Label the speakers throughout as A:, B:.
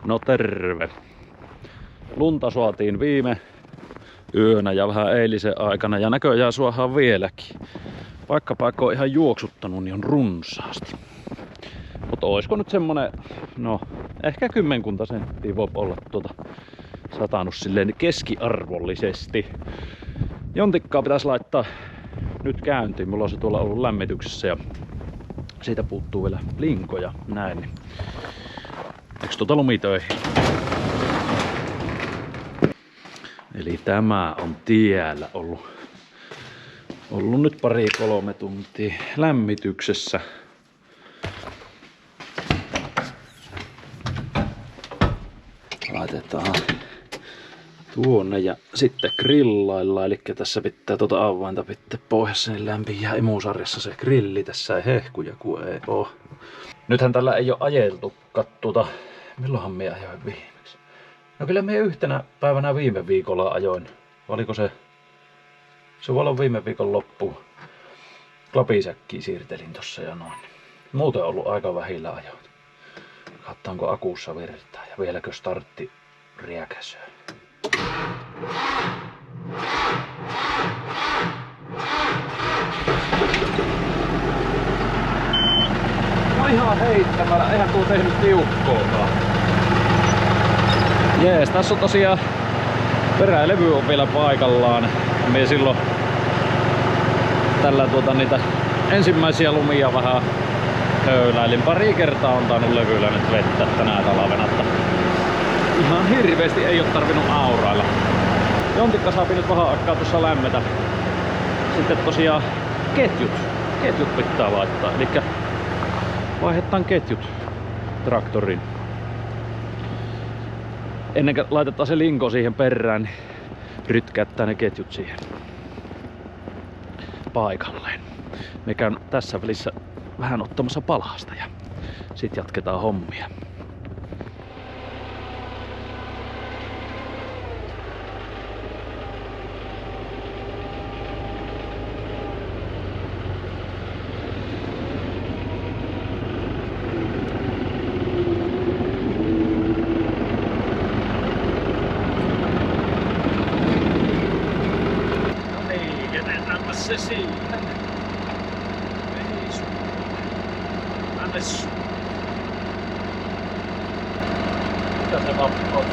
A: No terve. Lunta suotiin viime yönä ja vähän eilisen aikana ja näköjään suohaan vieläkin. Vaikka paikka on ihan juoksuttanut, niin on runsaasti. Mutta oisko nyt semmonen, no ehkä 10 senttiä voi olla satanut silleen keskiarvollisesti. Jontikkaa pitäisi laittaa nyt käyntiin. Mulla on se tuolla ollut lämmityksessä ja siitä puuttuu vielä linkoja näin. Niin. Eiks lumitöihin? Eli tämä on tiellä ollut nyt 2-3 tuntia lämmityksessä. Laitetaan tuonne ja sitten grillaillaan. Eli tässä pitää avainta pitää pohjassa, niin lämpiää emusarjassa se grilli. Tässä ei hehkuja kun ei oo. Nythän tällä ei oo ajeltu. Milloinhan minä ajoin viimeksi? No kyllä minä yhtenä päivänä viime viikolla ajoin. Oliko se? Se voi olla viime viikon loppu. Klapisäkkiä siirtelin tossa ja noin. Muuten on ollut aika vähillä ajoit. Katsotaanko akussa virtaa ja vieläkö startti riäkäsöö. No ihan heittämällä, eihän tuo tehnyt tiukkoakaan. Jees, tässä on tosiaan perälevy on vielä paikallaan. Mie silloin tällä niitä ensimmäisiä lumia vähän höyläilin. Pari kertaa on tainnut levyllä nyt vettä tänä talvena. Ihan hirveesti ei oo tarvinnut aurailla. Jontikka saapi nyt vähän aikaa tuossa lämmetä. Sitten tosiaan ketjut pitää laittaa. Elikkä vaihdetaan ketjut traktoriin. Ennen kuin laitetaan se linko siihen perään, niin rytkäyttää ne ketjut siihen paikalleen. Me käyn tässä välissä vähän ottamassa palasta ja sit jatketaan hommia.
B: Se siihen. Veisu. Anne sun. Mitä se vappu on?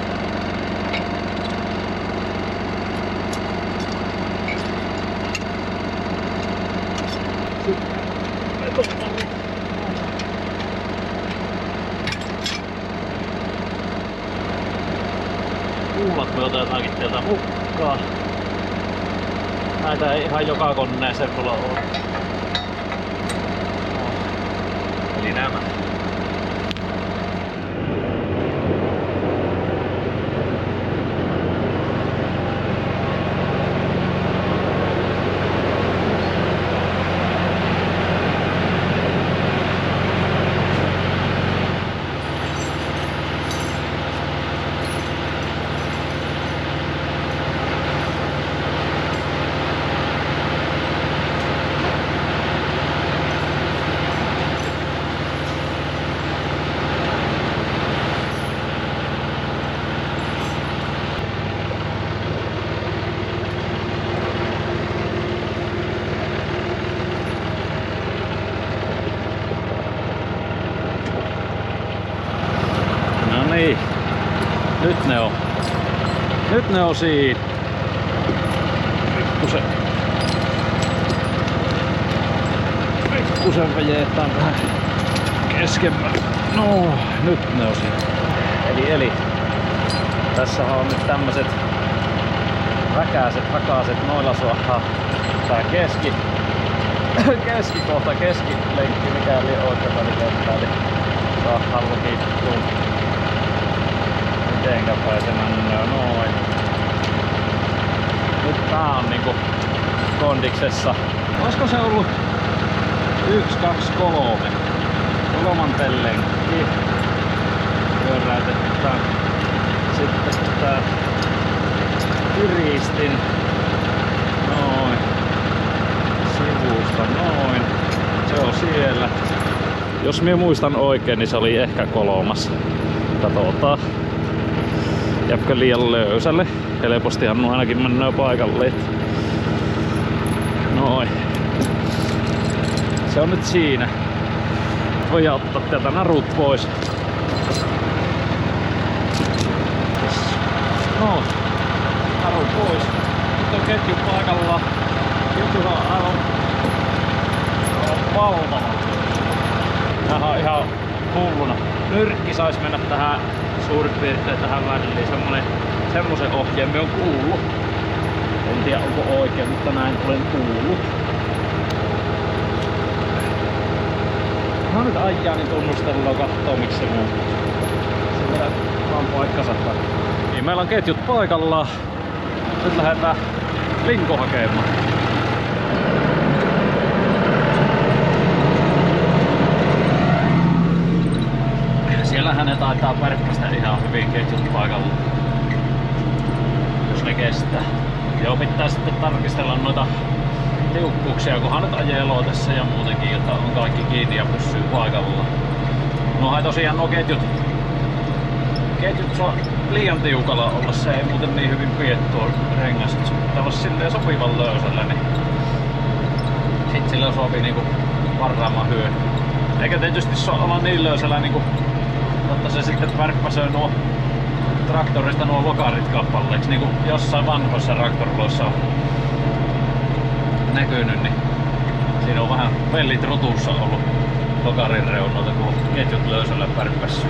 B: Kuulat me otetaankin täältä mukaan. Näitä ei ihan joka koneeseen mulla ole. Eli nämä.
A: Niin. Nyt ne on siinä. Pikkusen vejetään vähän keskemmälle. No, nyt ne on siinä. Eli tässähän on nyt tämmöset rakaaset noilla suohaa. Tää keskikohta, keskilenkki, mikäli oikein välikäyttää, niin saadaan lukittua. Mitenkä pääse männöö noin. Nyt tää on niinku kondiksessa. Olisiko se ollut 1, 2, 3? Kolmanten lenkki. Pyöräytetään. Sitten tää kiristin. Noin. Sivusta noin. Se on siellä. Jos minä muistan oikein, niin se oli ehkä 3. Katsotaan. Jäpkö liian löysälle. Helpostihan nuo ainakin mennään paikalle. Noin. Se on nyt siinä. Voi ottaa täältä narut pois. No, naru pois. Nyt on ketju paikallaan. Ketju on aivan valtava. Tämähän on ihan hulluna. Nyrkki sais mennä tähän suurin piirtein tähän väliin. Semmosen ohjeen me on kuullut. En tiedä onko oikein, mutta näin olen kuullut. Mä nyt ajaa, niin tunnustellaan kattoo miksi se muuttuu. Se vielä vaan paikkansa. Niin, meillä on ketjut paikallaan. Nyt lähdetään linko hakemaan. Siellähän ne taitaa pärppästä ihan hyvin ketjut paikalla. Jos ne kestää. Joo, pitää sitten tarkistella noita tiukkuuksia, kunhan nyt ajee elotessa ja muutenkin, jotta on kaikki kiinni ja pysyy paikalla. No tosiaan nuo ketjut on liian tiukalla olla, se ei muuten niin hyvin pidä tuo rengas. Se pitää olla silleen sopivan löysällä, niin sit sillä sopii niinku varaamaan hyö. Eikä tietysti olla niin löysällä niinku, jotta se sitten pärppäsee nuo traktorista nuo lokarit kappaleeksi, niinku jossain vanhoissa traktoriloissa on näkynyt, niin siinä on vähän vellit rutussa ollut lokarin reunalta, kun ketjut löysällä pärppässä.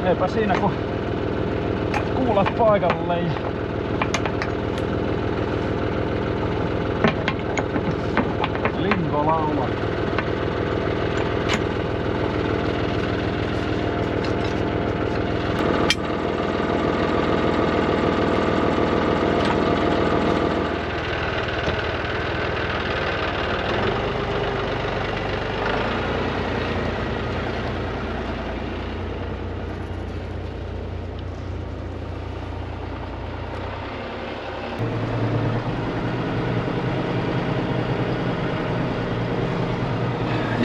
A: Eipä siinä kun kuulat paikalle ja linko laulaa.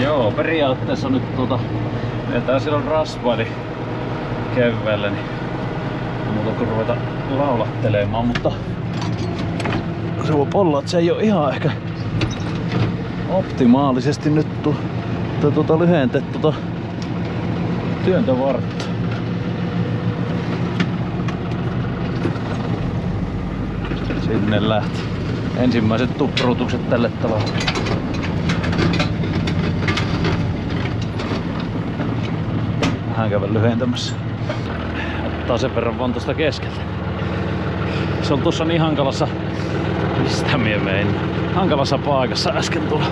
A: Joo, periaatteessa nyt vetää silloin rasvaili keväällä, niin muuta kuin ruveta laulattelemaan, mutta se voi olla, että se ei oo ihan ehkä optimaalisesti nyt lyhentetty työntövartta. Sinne lähti ensimmäiset tupruutukset tälle tavalla. Vähän käydä lyhentämässä. Ottaa sen verran vaan tuosta keskeltä. Se on tuossa niin hankalassa... Mistä mie vein? Hankalassa paikassa äsken tulla.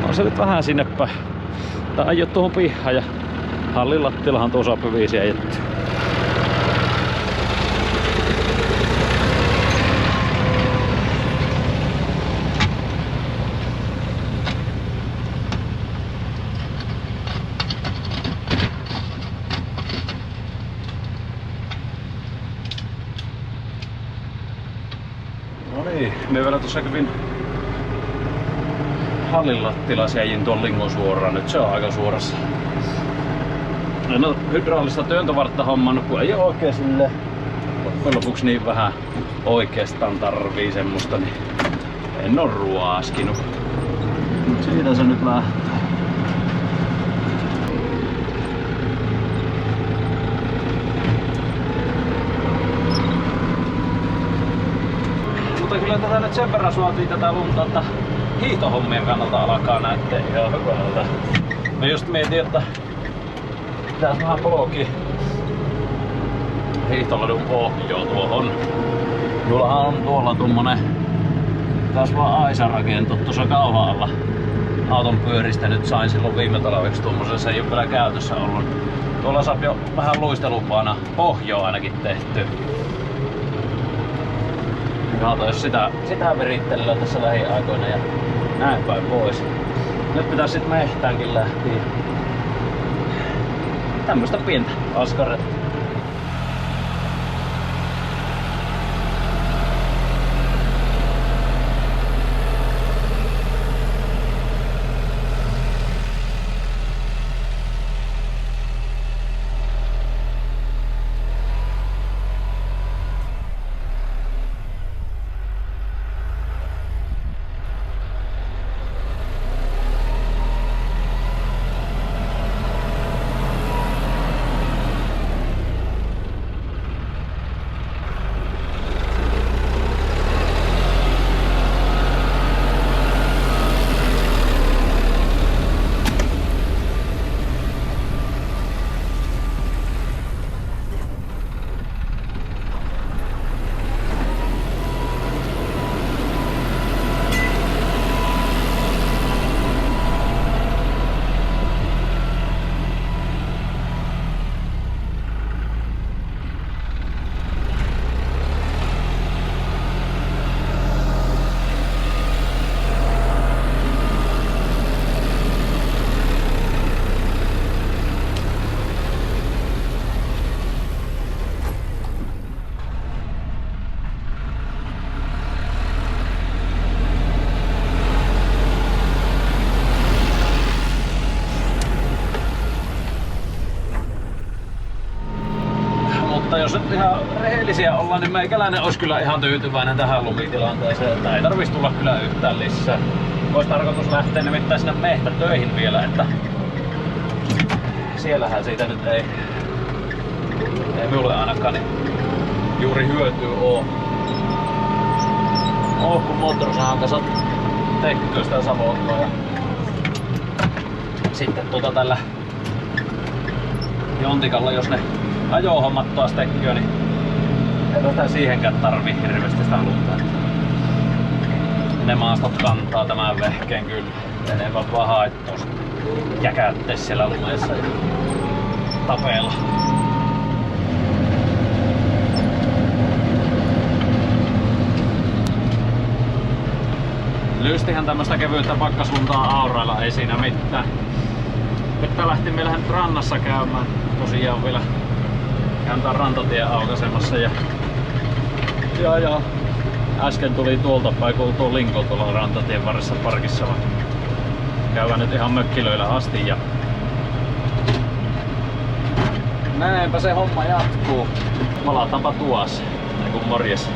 A: On se nyt vähän sinne päin. Tää ajo tuohon pihaan ja hallin lattiallahan tuossa on viisiä jätty. Me vielä tuossa kävin hallin lattilassa jäin tuon lingon suoraan, nyt se on aika suorassa. En oo hydraulista työntövartta hommannut, kun ei oo oikein silleen loppujen lopuksi niin vähän oikeastaan tarvii semmoista, niin en oo ruoskinut. Mut siitä se nyt lähtee. Kyllä tätä nyt sen verran suotiin tätä lunta, että hiihtohommien kannalta alkaa näyttää ihan hyvältä. Mä just mietin, että pitäis vähän polki hiihtoladun pohjoa tuohon. Tuollahan on tuolla tommonen taas vaan aisa rakentu tuossa kauhan alla. Auton pyöristä nyt sain silloin viime talveksi tuommoisen, se ei oo vielä käytössä ollut. Tuolla saa jo vähän luistelupaana pohjoa ainakin tehty. Kato, jos sitä virittelee tässä lähiaikoina ja näin päin pois. Nyt pitää sit mehtäänkin lähteä. Tämmöstä pientä askaretta. Mutta jos nyt ihan rehellisiä ollaan, niin meikäläinen olisi kyllä ihan tyytyväinen tähän lumitilanteeseen, että ei tarvitsisi tulla kyllä yhtään lisää. Olisi tarkoitus lähteä nimittäin sinne mehtätöihin vielä, että siellähän siitä nyt ei minulle ainakaan niin juuri hyötyä oo. Kun moottorisahan kanssa tekkyy sitä savottua ja sitten tällä jontikalla, jos ne ajohommat taas tekkyy, niin ei tästä siihenkään tarvii hirveästi sitä lunta. Ne maastot kantaa tämän vehkeen kyllä enemmän vaan haittua jäkäyttää siellä lumeessa ja tapella. Lystihän tämmöstä kevyyttä pakkasuntaa aurailla, ei siinä mitään. Nyt lähti meillä nyt rannassa käymään. Tosiaan vielä käydään rantatien aukaisemassa ja äsken tuli tuolta päin, kun tuo Linko tuolla rantatien varressa parkissa. Käydään nyt ihan mökkilöillä asti ja näinpä se homma jatkuu. Palataanpa tuossa. Morjes.